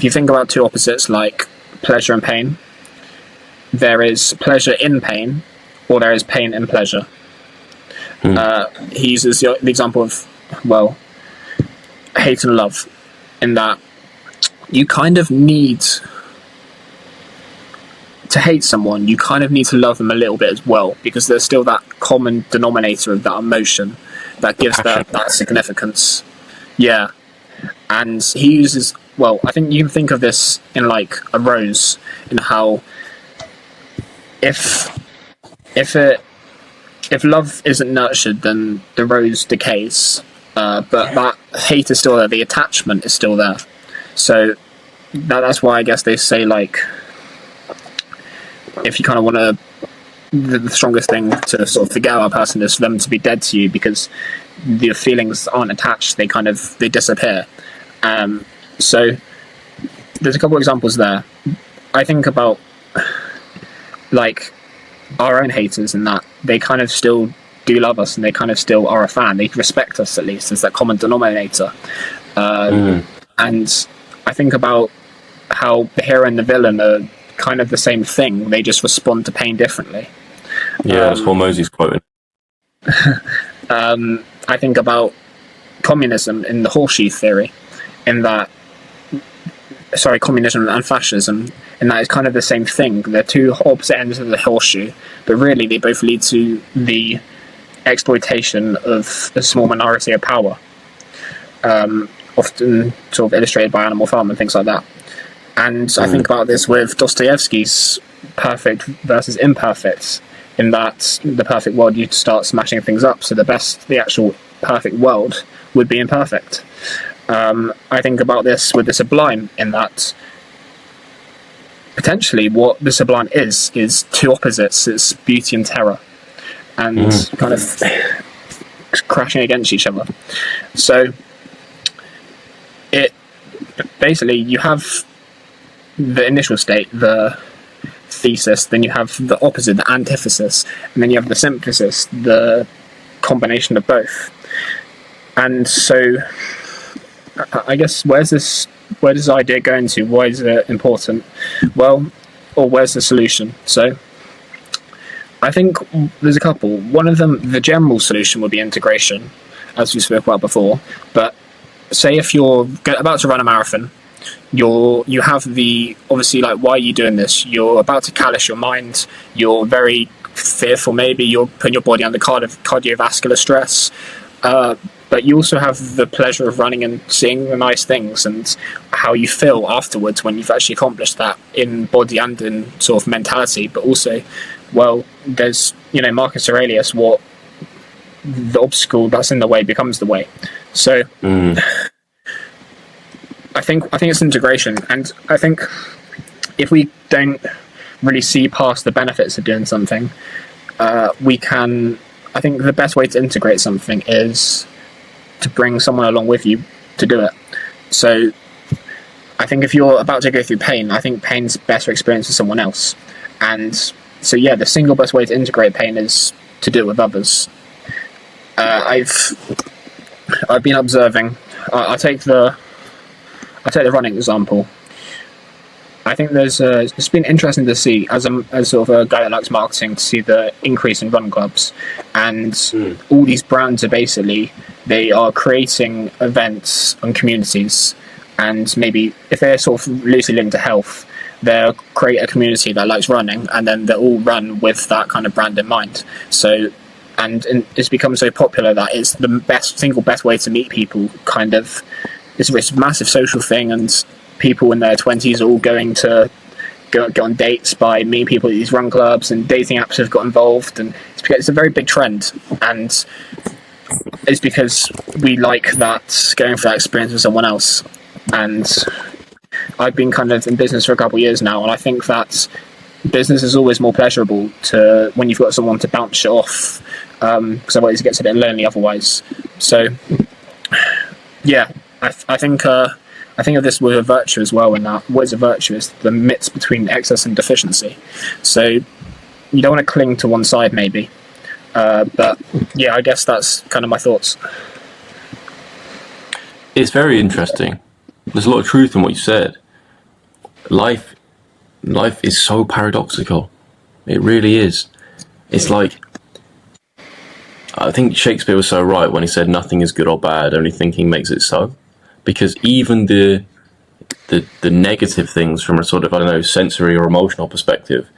if you think about two opposites like pleasure and pain, there is pleasure in pain, or there is pain in pleasure. He uses the example of, well, hate and love, in that you kind of need to hate someone, you kind of need to love them a little bit as well, because there's still that common denominator of that emotion that gives that significance. Yeah. And he uses, well, I think you can think of this in like a rose, in how if love isn't nurtured, then the rose decays. But that hate is still there, the attachment is still there. So that's why I guess they say, like, if you kind of want to, the strongest thing to sort of forget about a person is for them to be dead to you, because the feelings aren't attached, they disappear. So there's a couple of examples there. I think about, like, our own haters, in that they kind of still do love us, and they kind of still are a fan. They respect us, at least, as that common denominator. And I think about how the hero and the villain are kind of the same thing. They just respond to pain differently. Yeah, that's what Mosey's quoting. I think about communism in the horseshoe theory, in that, communism and fascism, and that is kind of the same thing. They're two opposite ends of the horseshoe, but really they both lead to the exploitation of a small minority of power, often sort of illustrated by Animal Farm and things like that. And I think about this with Dostoevsky's perfect versus imperfect, in that the perfect world, you start smashing things up, so the actual perfect world would be imperfect. I think about this with the sublime, in that potentially what the sublime is two opposites. It's beauty and terror, and kind of crashing against each other. So it basically, you have the initial state, the thesis, then you have the opposite, the antithesis, and then you have the synthesis, the combination of both. And so I guess where does this idea go into? Why is it important? Well, or where's the solution? So I think there's a couple. One of them, the general solution, would be integration, as we spoke about before. But say if you're about to run a marathon, you have the, obviously, like, why are you doing this? You're about to callous your mind, you're very fearful, maybe you're putting your body under cardiovascular stress, but you also have the pleasure of running and seeing the nice things, and how you feel afterwards when you've actually accomplished that, in body and in sort of mentality. But also, well, there's, Marcus Aurelius, what the obstacle that's in the way becomes the way. So I think it's integration, and I think if we don't really see past the benefits of doing something, we can. I think the best way to integrate something is to bring someone along with you to do it. So I think if you're about to go through pain, I think pain's better experienced with someone else. And so yeah, the single best way to integrate pain is to do it with others. I've been observing. I'll take the running example. I think it's been interesting to see, as sort of a guy that likes marketing, to see the increase in run clubs, and all these brands are basically, they are creating events and communities, and maybe if they're sort of loosely linked to health, they'll create a community that likes running, and then they'll all run with that kind of brand in mind. So, and it's become so popular that it's the single best way to meet people. Kind of, it's a massive social thing, and people in their 20s are all going to go on dates by meeting people at these run clubs, and dating apps have got involved, and it's a very big trend, and it's because we like that, going for that experience with someone else. And I've been kind of in business for a couple of years now, and I think that business is always more pleasurable to when you've got someone to bounce it off, because otherwise it gets a bit lonely otherwise. So yeah, I think of this with a virtue as well, in that what is a virtue is the midst between excess and deficiency. So you don't want to cling to one side, maybe. But yeah, I guess that's kind of my thoughts. It's very interesting. There's a lot of truth in what you said. life life is so paradoxical. It really is. It's like, I think Shakespeare was so right when he said nothing is good or bad, only thinking makes it so. Because even the negative things from a sort of, I don't know, sensory or emotional perspective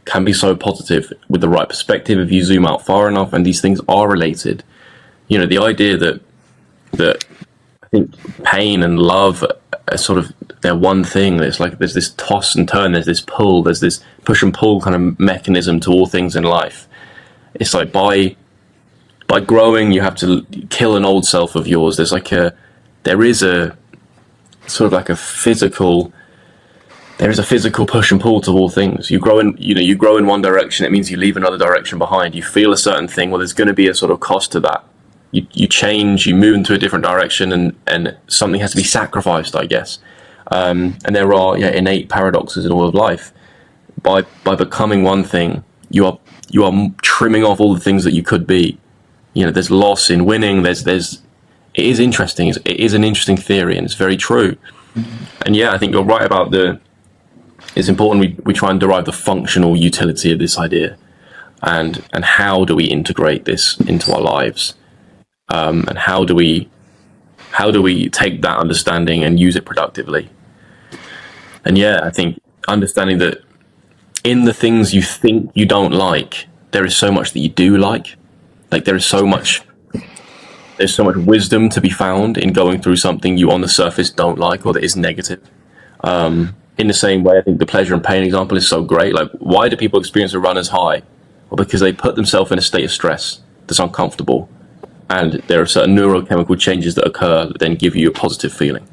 can be so positive with the right perspective if you zoom out far enough, and these things are related. You know, the idea that I think pain and love are sort of, they're one thing. It's like there's this toss and turn, there's this pull, there's this push and pull kind of mechanism to all things in life. It's like by growing, you have to kill an old self of yours. There is a sort of like there is a physical push and pull to all things. You grow in one direction, it means you leave another direction behind. You feel a certain thing, well, there's going to be a sort of cost to that. You change, you move into a different direction, and something has to be sacrificed, I guess. And there are innate paradoxes in all of life. By becoming one thing, you are trimming off all the things that you could be. You know, there's loss in winning. It is interesting. It is an interesting theory, and it's very true. And I think you're right about it's important we try and derive the functional utility of this idea, and how do we integrate this into our lives, and how do we take that understanding and use it productively. And I think understanding that in the things you think you don't like, there is so much that you do like. Like there's so much wisdom to be found in going through something you on the surface don't like or that is negative. In the same way, I think the pleasure and pain example is so great. Like, why do people experience a runner's high? Well, because they put themselves in a state of stress that's uncomfortable, and there are certain neurochemical changes that occur that then give you a positive feeling.